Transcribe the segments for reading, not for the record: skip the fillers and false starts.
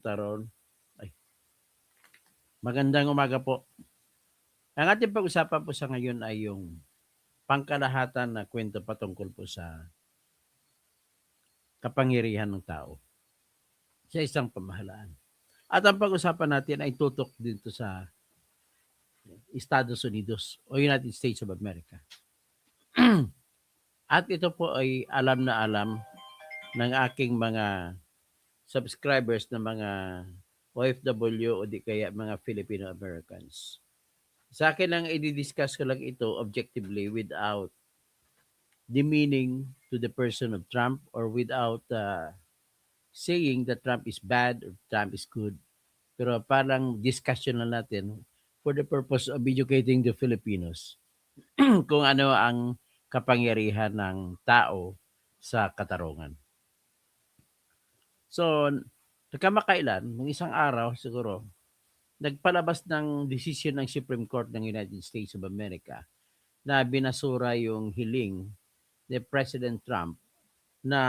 Taron. Ay, magandang umaga po. Ang ating pag-usapan po sa ngayon ay yung pangkalahatan na kwento patungkol po sa kapangyarihan ng tao sa isang pamahalaan. At ang pag-usapan natin ay tutok dito sa Estados Unidos o United States of America. At ito po ay alam na alam ng aking mga subscribers na mga OFW o di kaya mga Filipino Americans. Sa akin lang i-discuss ko lang ito objectively without demeaning to the person of Trump or without saying that Trump is bad or Trump is good. Pero parang discussion lang natin for the purpose of educating the Filipinos kung ano ang kapangyarihan ng tao sa katarungan. So, kamakailan, ng isang araw siguro, nagpalabas ng desisyon ng Supreme Court ng United States of America na binasura yung hiling ni President Trump na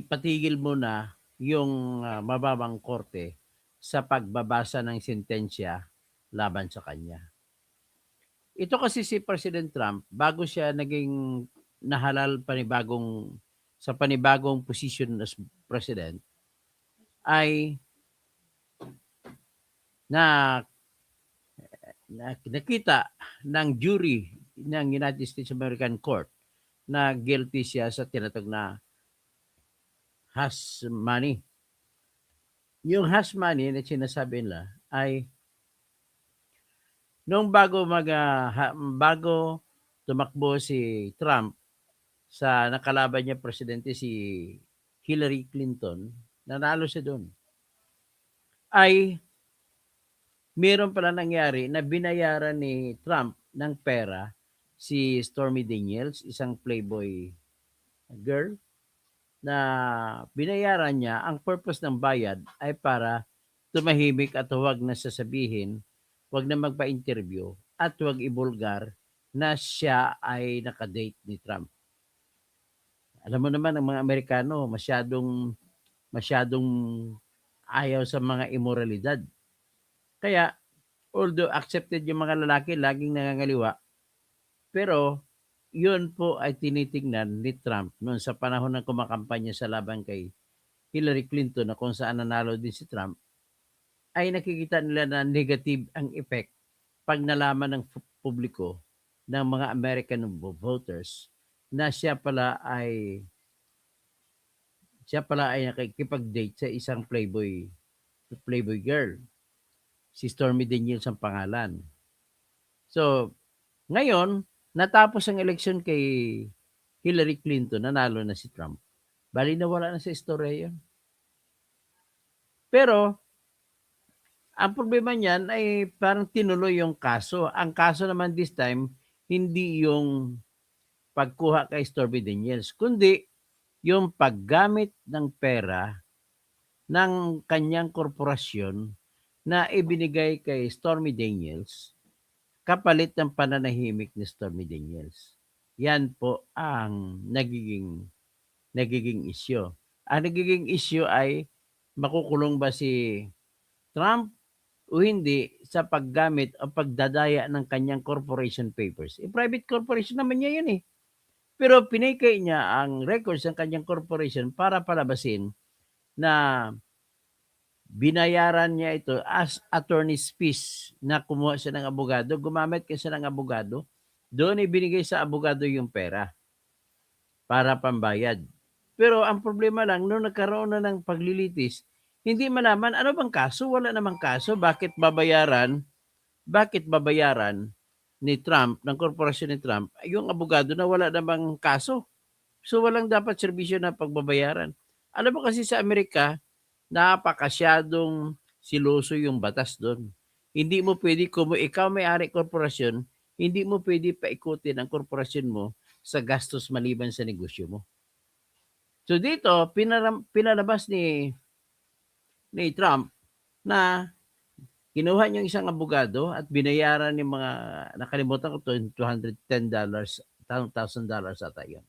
patigil muna yung mababang korte sa pagbabasa ng sentensya laban sa kanya. Ito kasi si President Trump, bago siya naging nahalal sa panibagong position as president, ay na, nakita ng jury ng United States American Court na guilty siya sa tinatag na hush money. Yung hush money na sinasabi nila ay nung bago tumakbo si Trump sa nakalaban niya presidente si Hillary Clinton, nanalo siya doon. Ay meron pala nangyari na binayaran ni Trump ng pera si Stormy Daniels, isang playboy girl, na binayaran niya, ang purpose ng bayad ay para tumahimik at huwag na sasabihin, huwag na magpa-interview at huwag ibulgar na siya ay nakadate ni Trump. Alam mo naman ang mga Amerikano masyadong ayaw sa mga immoralidad. Kaya although accepted yung mga lalaki laging nangangaliwa, pero yun po ay tinitingnan ni Trump noon sa panahon ng kumakampanya sa laban kay Hillary Clinton na kung saan nanalo din si Trump, ay nakikita nila na negative ang effect pag nalaman ng publiko ng mga American voters na siya pala ay nakikipag-date sa isang playboy girl. Si Stormy Daniels ang pangalan. So, ngayon, natapos ang eleksyon kay Hillary Clinton, nanalo na si Trump. Bali nawala na sa istorya yun. Pero, ang problema niyan ay parang tinuloy yung kaso. Ang kaso naman this time, hindi yung pagkuha kay Stormy Daniels, kundi yung paggamit ng pera ng kanyang korporasyon na ibinigay kay Stormy Daniels kapalit ng pananahimik ni Stormy Daniels. Yan po ang nagiging issue. Ang nagiging issue ay makukulong ba si Trump o hindi sa paggamit o pagdadaya ng kanyang corporation papers. Private corporation naman niya yun eh. Pero pinakay niya ang records ng kanyang corporation para palabasin na binayaran niya ito as attorney's fees na kumuha siya ng abogado, gumamit kasi ng abogado, doon ibinigay sa abogado yung pera para pambayad. Pero ang problema lang, nung nagkaroon na ng paglilitis, hindi malaman ano bang kaso, wala namang kaso, bakit babayaran ni Trump, ng korporasyon ni Trump, yung abogado na wala namang kaso. So walang dapat serbisyo na pagbabayaran. Alam mo kasi sa Amerika, napakasyadong siloso yung batas doon. Hindi mo pwede, kung ikaw may-ari korporasyon, hindi mo pwede paikutin ang korporasyon mo sa gastos maliban sa negosyo mo. So dito, pinalabas ni Trump na kinuha niya isang abogado at binayaran ng mga, nakalimutan ko to, $210, $1,000 ata yun.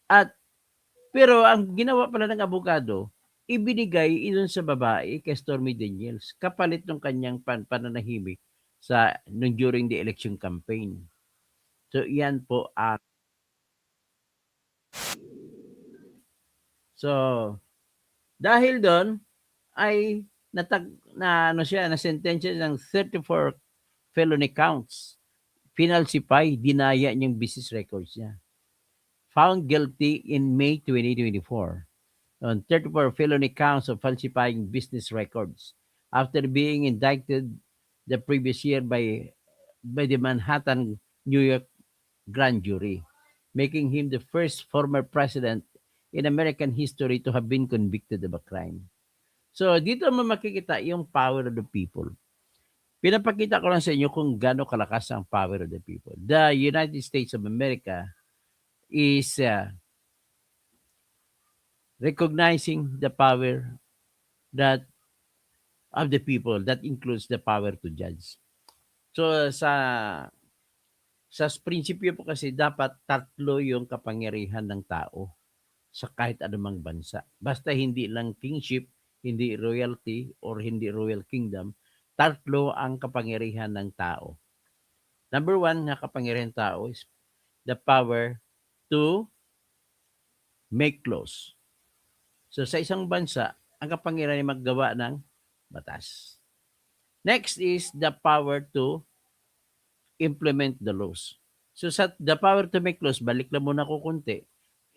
At Pero ang ginawa pala ng abogado, ibinigay iyon sa babae kay Stormy Daniels kapalit ng kanyang pananahimik during the election campaign. So iyan po ang so dahil doon ay na ano siya na sentensya ng 34 felony counts. Finalsify, dinaya niyang business records niya. Found guilty in May 2024 on 34 felony counts of falsifying business records after being indicted the previous year by the Manhattan, New York grand jury, making him the first former president in American history to have been convicted of a crime. So, dito mo makikita yung power of the people. Pinapakita ko lang sa inyo kung gaano kalakas ang power of the people. The United States of America is recognizing the power that of the people. That includes the power to judge. So, sa prinsipyo po kasi dapat tatlo yung kapangyarihan ng tao sa kahit anumang bansa. Basta hindi lang kingship, hindi royalty, or hindi royal kingdom, tatlo ang kapangyarihan ng tao. Number one na kapangyarihan ng tao is the power to make laws. So sa isang bansa, ang kapangyarihan ay maggawa ng batas. Next is the power to implement the laws. So sa the power to make laws, balik lang muna ko konti,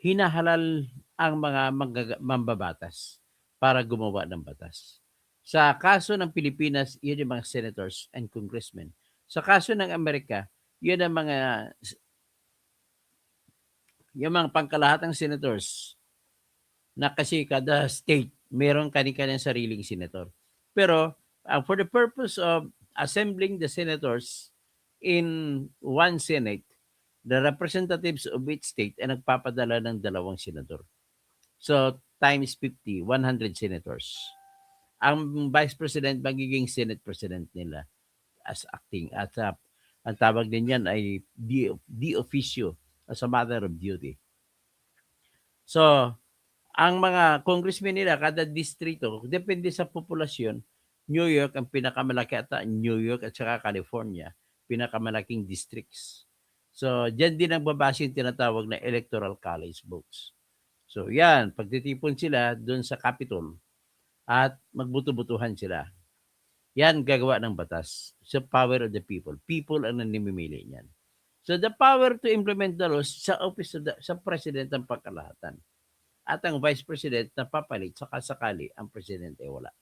hinahalal ang mga mambabatas para gumawa ng batas. Sa kaso ng Pilipinas, yun yung mga senators and congressmen. Sa kaso ng Amerika, yun ang yung mga pangkalahatang senators na kasi kada state meron kani-kanyang sariling senator. Pero for the purpose of assembling the senators in one Senate, the representatives of each state ay nagpapadala ng 2 senador. So, times 50, 100 senators. Ang vice president magiging Senate president nila as acting. At ang tawag din yan ay de officio, as a matter of duty. So, ang mga congressmen nila, kada distrito, depende sa populasyon, New York ang pinakamalaki ata, New York at saka California, pinakamalaking districts. So, dyan din ang babase yung tinatawag na electoral college votes. So, yan, pagtitipon sila doon sa Capitol at magbuto-butuhan sila. Yan gagawa ng batas. So, power of the people. People ang nanimimili niyan. So, the power to implement the laws sa office of sa president ng pagkalahatan. At ang vice president na papalit sakali ang presidente wala.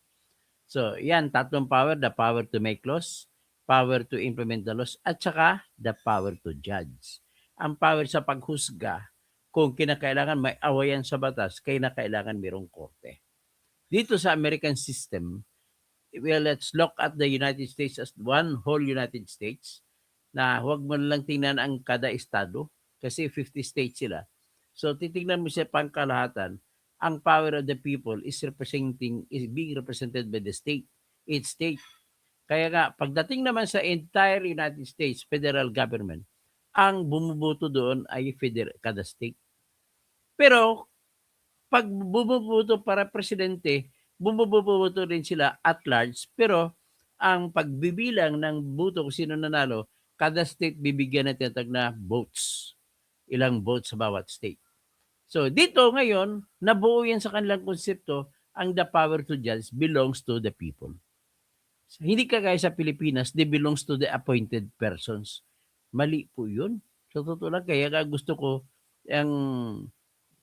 So, yan, tatlong power. The power to make laws, power to implement the laws, at saka the power to judge. Ang power sa paghusga, kung kinakailangan may awayan sa batas, kinakailangan mayroong korte. Dito sa American system, well, let's look at the United States as one whole United States na huwag mo lang tingnan ang kada estado kasi 50 states sila. So, titignan mo siya pangkalahatan, ang power of the people is being represented by the state, each state. Kaya nga, pagdating naman sa entire United States federal government, ang bumuboto doon ay kada state. Pero, pag bumuboto para presidente, bumuboto rin sila at large, pero ang pagbibilang ng boto kung sino nanalo, kada state bibigyan ng tinatag na votes. Ilang votes sa bawat state. So, dito ngayon, nabuo yan sa kanilang konsepto, ang the power to judge belongs to the people. So, hindi kagaya sa Pilipinas, they belongs to the appointed persons. Mali po yun. So, totoo lang, kaya gusto ko ang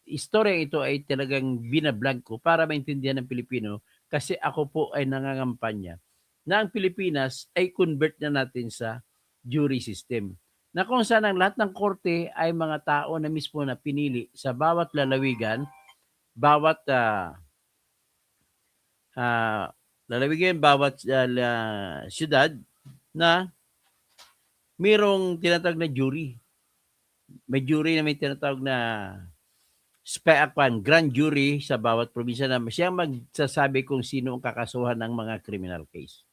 istorya ito ay talagang binablog ko para maintindihan ng Pilipino kasi ako po ay nangangampanya na ang Pilipinas ay convert na natin sa jury system na kung saan ang lahat ng korte ay mga tao na mismo na pinili sa bawat lalawigan, bawat siyudad na mayroong tinatawag na jury. May jury na may tinatawag na grand jury sa bawat probinsya na siyang magsasabi kung sino ang kakasuhan ng mga criminal case.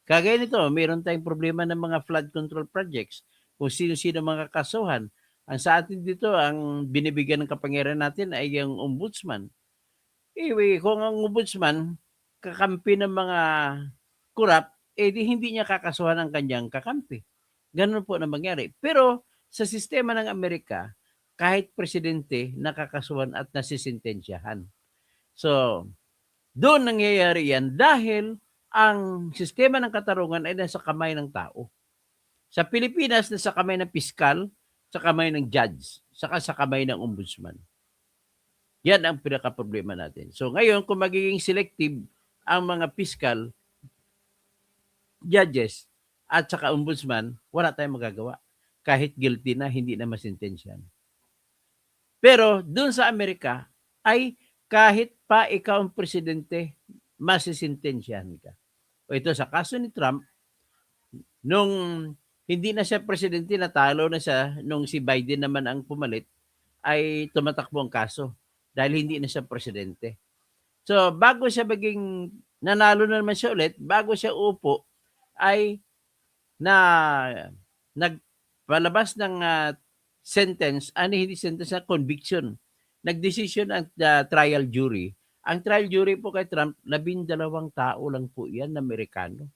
Kagaya nito, mayroon tayong problema ng mga flood control projects, kung sino-sino mga kakasuhan. Ang sa atin dito, ang binibigyan ng kapangyarihan natin ay yung ombudsman. Kung ang ombudsman kakampi ng mga kurap, di hindi niya kakasuhan ang kanyang kakampi. Gano'n po na mangyari. Pero sa sistema ng Amerika, kahit presidente nakakasuhan at nasisintensyahan. So, doon nangyayari yan dahil ang sistema ng katarungan ay nasa kamay ng tao. Sa Pilipinas, nasa kamay ng piskal, sa kamay ng judge, saka sa kamay ng ombudsman. Yan ang pinaka-problema natin. So ngayon, kung magiging selective ang mga piskal, judges, at saka ombudsman, wala tayong magagawa. Kahit guilty na, hindi na masintensyan. Pero doon sa Amerika, ay kahit pa ikaw ang presidente, masisintensyahan ka. O ito sa kaso ni Trump, nung hindi na siya presidente, natalo na siya, nung si Biden naman ang pumalit, ay tumatakbo ang kaso dahil hindi na siya presidente. So, bago siya maging nanalo na naman siya ulit, bago siya upo, ay na nagpalabas ng sentence, hindi sentence, na conviction. Nagdesisyon ang trial jury. Ang trial jury po kay Trump, 12 tao lang po yan na Amerikano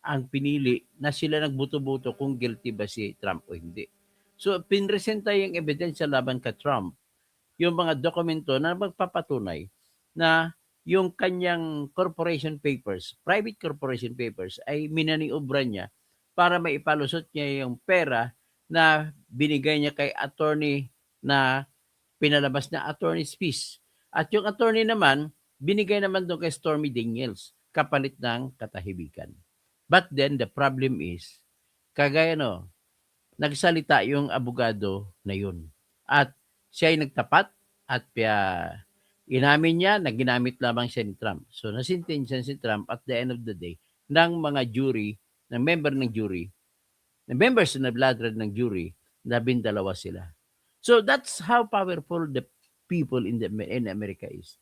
ang pinili na sila nagbuto-buto kung guilty ba si Trump o hindi. So, pinresenta yung ebidensya laban kay Trump, yung mga dokumento na magpapatunay na yung kanyang corporation papers, private corporation papers, ay minaniobra niya para maipalusot niya yung pera na binigay niya kay attorney na pinalabas na attorney's fees. At yung attorney naman, binigay naman doon kay Stormy Daniels, kapalit ng katahimikan. But then, the problem is, kagaya nagsalita yung abogado na yun. At siya ay nagtapat at inamin niya na ginamit lamang siya ni Trump. So, nasintensyan si Trump at the end of the day ng mga jury, ng member ng jury, ng members na blood ng jury, 12 sila. So, that's how powerful the people in America is.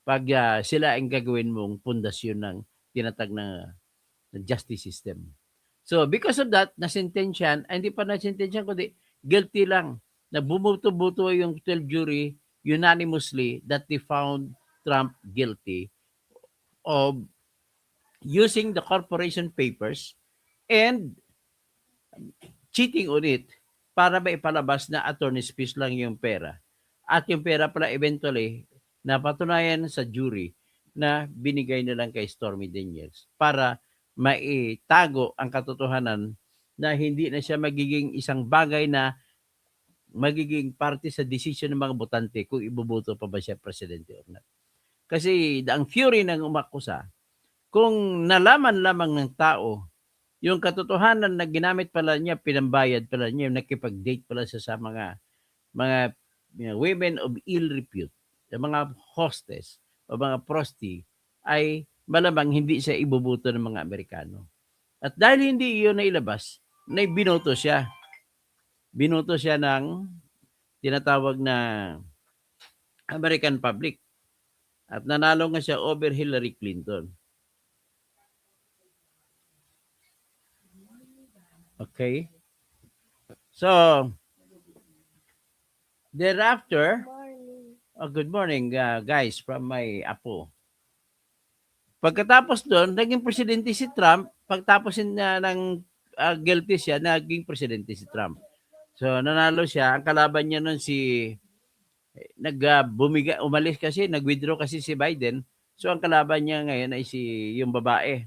Pag sila ang gagawin mong pundasyon ng tinatag na justice system. So, because of that, nasintensyan, hindi pa nasintensyan, kundi guilty lang. Nagbumuto-buto yung 12 jury unanimously that they found Trump guilty of using the corporation papers and cheating on it para maipalabas na attorney's fees lang yung pera. At yung pera pala eventually napatunayan sa jury na binigay na lang kay Stormy Daniels para maitago ang katotohanan na hindi na siya magiging isang bagay na magiging parte sa desisyon ng mga botante kung iboboto pa ba siya presidente or not. Kasi ang fury ng umakusa, kung nalaman lamang ng tao yung katotohanan na ginamit pala niya, pinambayad pala niya, nakipag-date pala siya sa mga women of ill repute, yung mga hostess o mga prosti, ay malamang hindi siya iboboto ng mga Amerikano. At dahil hindi iyon nailabas, binoto siya. Binoto siya ng tinatawag na American public. At nanalo nga siya over Hillary Clinton. Okay? So, thereafter, good morning guys from my apo. Pagkatapos doon, naging presidente si Trump. Pagtapos ng guilty siya, naging presidente si Trump. So, nanalo siya. Ang kalaban niya nun umalis kasi, nag-withdraw kasi si Biden. So, ang kalaban niya ngayon ay yung babae.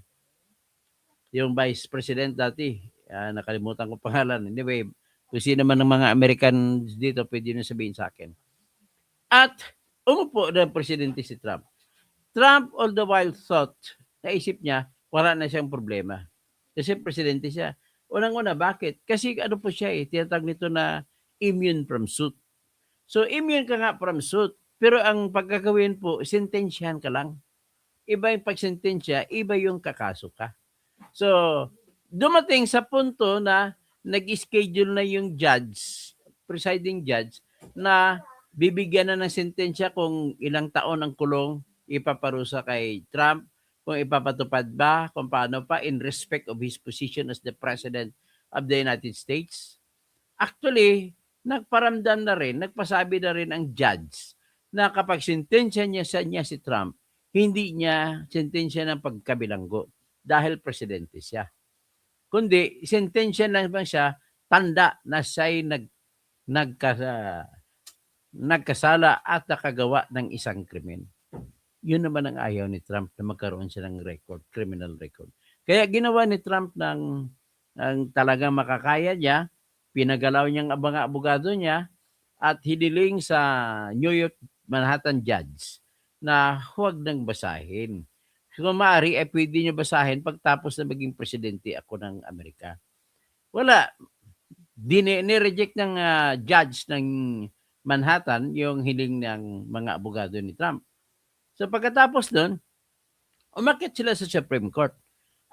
Yung vice president dati. Nakalimutan ko pangalan. Anyway, kung sino man ng mga Americans dito, pwede nyo sabihin sa akin. At umupo na presidente si Trump. Trump all the while thought, naisip niya, wala na siyang problema. Kasi presidente siya. Unang-una, bakit? Kasi ano po siya tinatawag nito na immune from suit. So, immune ka nga from suit. Pero ang pagkakawin po, sentensyahan ka lang. Iba yung pagsentensya, iba yung kakaso ka. So, dumating sa punto na nag-schedule na yung presiding judge, na bibigyan na ng sentensya kung ilang taon ang kulong ipaparusa kay Trump, kung ipapatupad ba, kung paano pa in respect of his position as the President of the United States. Actually, nagparamdam na rin, nagpasabi na rin ang judge na kapag sentensya niya si Trump, hindi niya sentensya ng pagkabilanggo dahil presidente siya. Kundi sentensya naman siya, tanda na siya'y nagkasala at nakagawa ng isang krimen. Yun naman ang ayaw ni Trump, na magkaroon siya ng record, criminal record. Kaya ginawa ni Trump ng talagang makakaya niya, pinagalaw niyang mga abogado niya at hiniling sa New York Manhattan judge na huwag nang basahin. So, kung maaari, pwede niyo basahin pagtapos na maging presidente ako ng Amerika. Wala. Ni-reject ng judge ng Manhattan yung hiling ng mga abogado ni Trump. So pagkatapos doon, umakyat sila sa Supreme Court.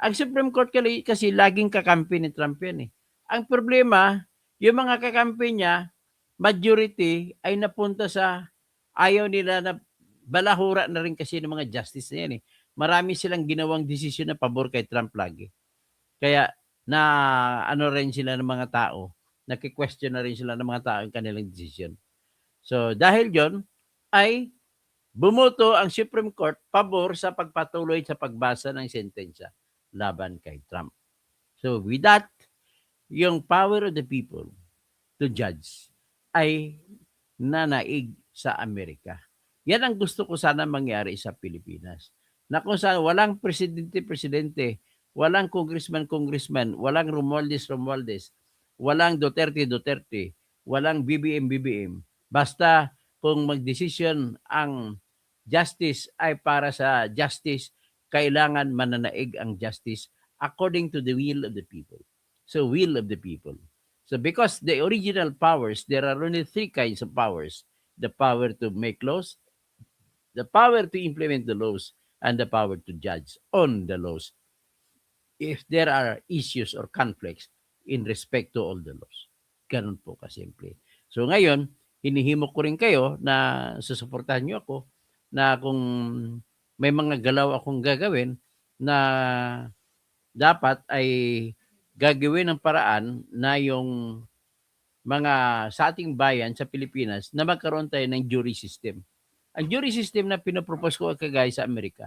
Ang Supreme Court kasi laging kakampi ni Trump yan eh. Ang problema, yung mga kakampi niya, majority ay napunta sa ayaw nila na balahura na rin kasi ng mga justice na yan eh. Marami silang ginawang desisyon na pabor kay Trump lagi. Kaya na ano rin sila ng mga tao, naki-question na rin sila ng mga tao ang kanilang desisyon. So dahil yon ay bumoto ang Supreme Court pabor sa pagpatuloy sa pagbasa ng sentensya laban kay Trump. So with that, yung power of the people to judge ay nanaig sa Amerika. Yan ang gusto ko sana mangyari sa Pilipinas. Na kung saan walang presidente, walang congressman, walang Romualdez, walang Duterte, walang BBM. Basta kung magdesisyon ang justice ay para sa justice, kailangan mananaig ang justice according to the will of the people. So, will of the people. So, because the original powers, there are only three kinds of powers. The power to make laws, the power to implement the laws, and the power to judge on the laws if there are issues or conflicts in respect to all the laws. Ganun po kasimple. So ngayon, hinihimok ko rin kayo na susuportahan nyo ako na kung may mga galaw akong gagawin na dapat ay gagawin ng paraan na yung mga sa ating bayan sa Pilipinas na magkaroon tayo ng jury system. Ang jury system na pinopropose ko kagaya sa Amerika,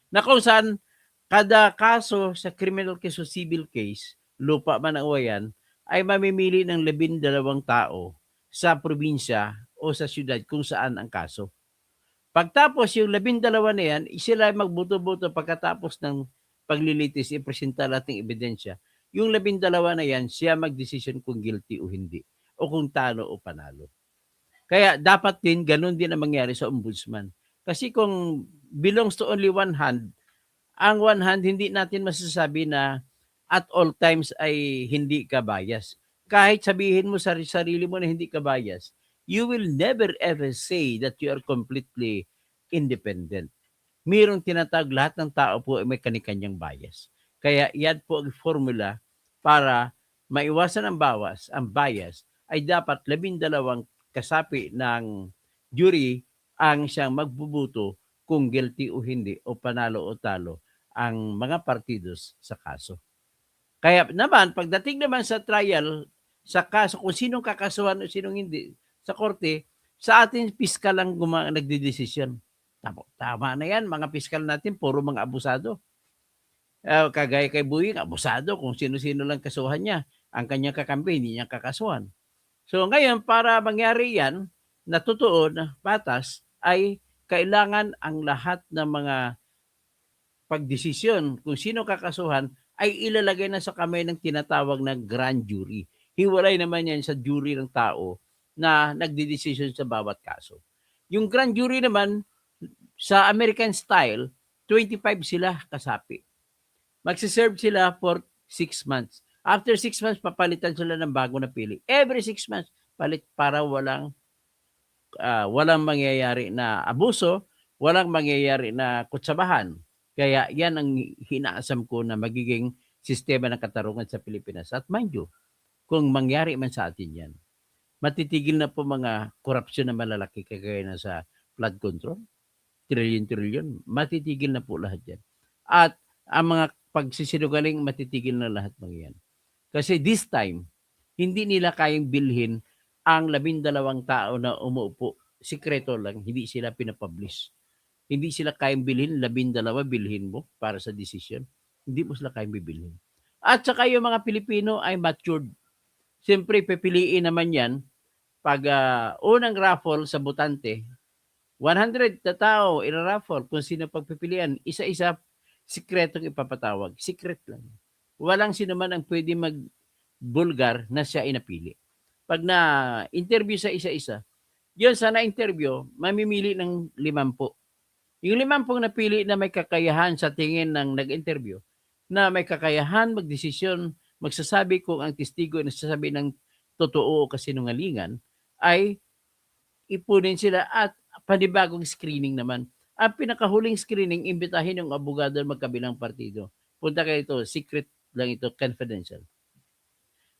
na kung saan kada kaso sa criminal case o civil case, lupa man ang uwayan, ay mamimili ng 12 tao sa probinsya o sa syudad kung saan ang kaso. Pagtapos yung 12 na yan, sila magbuto-buto pagkatapos ng paglilitis, ipresenta nating ebidensya. Yung 12 na yan, siya magdesisyon kung guilty o hindi, o kung talo o panalo. Kaya dapat din, ganun din ang mangyari sa ombudsman. Kasi kung belongs to only one hand, ang one hand, hindi natin masasabi na at all times ay hindi ka bias. Kahit sabihin mo sa sarili mo na hindi ka bias, you will never ever say that you are completely independent. Mayroong tinatawag, lahat ng tao po ay may kani-kanyang bias. Kaya yan po ang formula para maiwasan ang bias ay dapat 12 kasapi ng jury ang siyang magbubuto kung guilty o hindi o panalo o talo ang mga partidos sa kaso. Kaya naman, pagdating naman sa trial, sa kaso, kung sinong kakasuhan o sinong hindi, sa korte, sa atin, piskal lang nagdidesisyon. Tama na yan, mga piskal natin, puro mga abusado. Kagaya kay Buing, abusado kung sino-sino lang kasuhan niya. Ang kanyang kakampi, hindi niya kakasuhan. So ngayon, para mangyari yan, na totoo, na patas, ay kailangan ang lahat ng mga pagdesisyon kung sino kakasuhan ay ilalagay na sa kamay ng tinatawag na grand jury. Hiwalay naman yan sa jury ng tao na nagdidesisyon sa bawat kaso. Yung grand jury naman, sa American style, 25 sila kasapi. Magsiserve sila for 6 months. After 6 months, papalitan sila ng bago na pili. Every 6 months, palit para walang mangyayari na abuso, walang mangyayari na kutsabahan. Kaya yan ang hinaasam ko na magiging sistema ng katarungan sa Pilipinas. At mind you, kung mangyari man sa atin yan, matitigil na po mga korupsyon na malalaki kagaya na sa flood control, trillion, matitigil na po lahat yan. At ang mga pagsisinungaling, matitigil na lahat ng yan. Kasi this time, hindi nila kayang bilhin ang 12 tao na umuupo. Sikreto lang, hindi sila pinapublish. Hindi sila kayang bilhin, 12 bilhin mo para sa desisyon. Hindi mo sila kayang bibilhin. At saka yung mga Pilipino ay matured. Siyempre, pipiliin naman yan pag unang raffle sa butante, 100 na tao ira-raffle kung sino pagpipilian. Isa-isa, sikretong ipapatawag. Secret lang. Walang sino man ang pwede magbulgar na siya inapili. Pag na-interview sa isa-isa, yun sa na-interview, mamimili ng 50. Yung 50 napili na may kakayahan sa tingin ng nag-interview, na may kakayahan magdesisyon, magsasabi kung ang testigo ay nagsasabi ng totoo o kasinungalingan, ay ipunin sila at panibagong screening naman. Ang pinakahuling screening, imbitahin yung abogado ng magkabilang partido. Punta kayo ito, secret lang ito, confidential.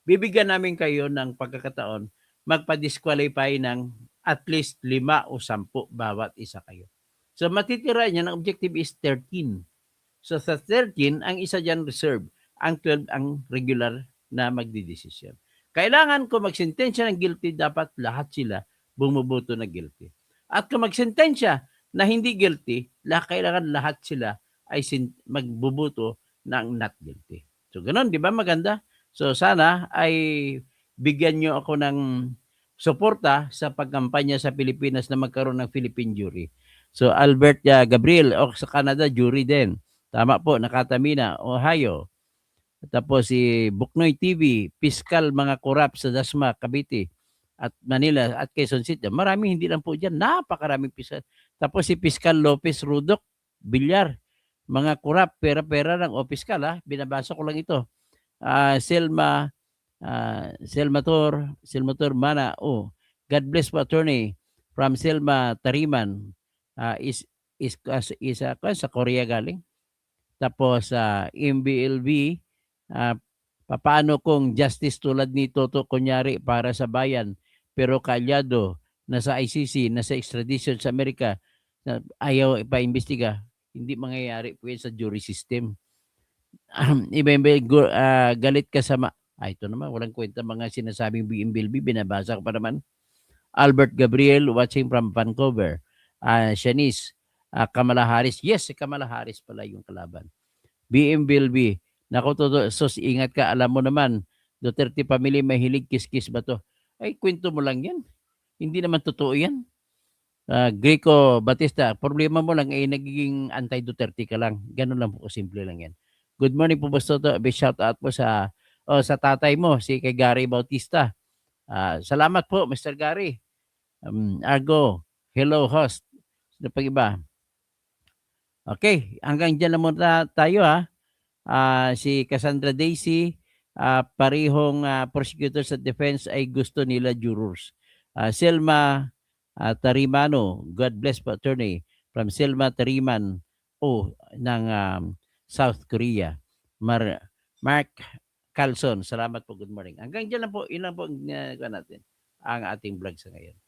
Bibigyan namin kayo ng pagkakataon magpa-disqualify ng at least 5 o 10 bawat isa kayo. So matitira niya, ang objective is 13. So sa 13, ang isa dyan reserve, ang 12 ang regular na magdidesisyon. Kailangan kung magsentensya ng guilty, dapat lahat sila bumuboto na guilty. At kung magsentensya na hindi guilty, kailangan lahat sila ay magbuboto ng not guilty. So ganun, di ba maganda? So sana ay bigyan nyo ako ng suporta sa pagkampanya sa Pilipinas na magkaroon ng Philippine jury. So Albert Gabriel, o sa Canada, jury din. Tama po, Nakatamina, Ohio. Tapos si Buknoy TV, Piskal mga korap sa Dasma, Cavite at Manila at Quezon City. Marami, hindi lang po dyan. Napakaraming piskal. Tapos si Piskal Lopez Rudok, Bilyar. Mga korap, pera-pera lang. O piskal ha, binabasa ko lang ito. Selmator Mana. Oh, God bless po, attorney. From Selma Tariman. Sa Korea galing. Tapos MBLB, paano kung justice tulad ni Toto kunyari para sa bayan, pero kalyado, nasa ICC, nasa extradition sa Amerika, ayaw ipaimbestiga, hindi mangyayari po sa jury system. Galit ka sa ito naman, walang kwenta mga sinasabing BMBLB, binabasa ko pa naman. Albert Gabriel, watching from Vancouver. Shanice, Kamala Harris. Yes, si Kamala Harris pala yung kalaban. BMBLB, naku, sos, ingat ka, alam mo naman, Duterte family mahilig kiss-kiss ba to? Ay, kwento mo lang yan. Hindi naman totoo yan. Greco Batista, problema mo lang ay nagiging anti-Duterte ka lang. Ganun lang po, simple lang yan. Good morning po, Boss Toto. Shout out po sa tatay mo, si kay Gary Bautista. Salamat po, Mr. Gary. Argo, hello host. Sino pag iba? Okay, hanggang dyan na muna tayo ha. Si Cassandra Daisy, parehong prosecutors at defense ay gusto nila jurors. Selma Tarimano, God bless po, attorney. From Selma Tariman, ng South Korea. Mark Carlson, salamat po, good morning. Hanggang dyan lang po, ilan po ang natin ang ating vlog sa ngayon.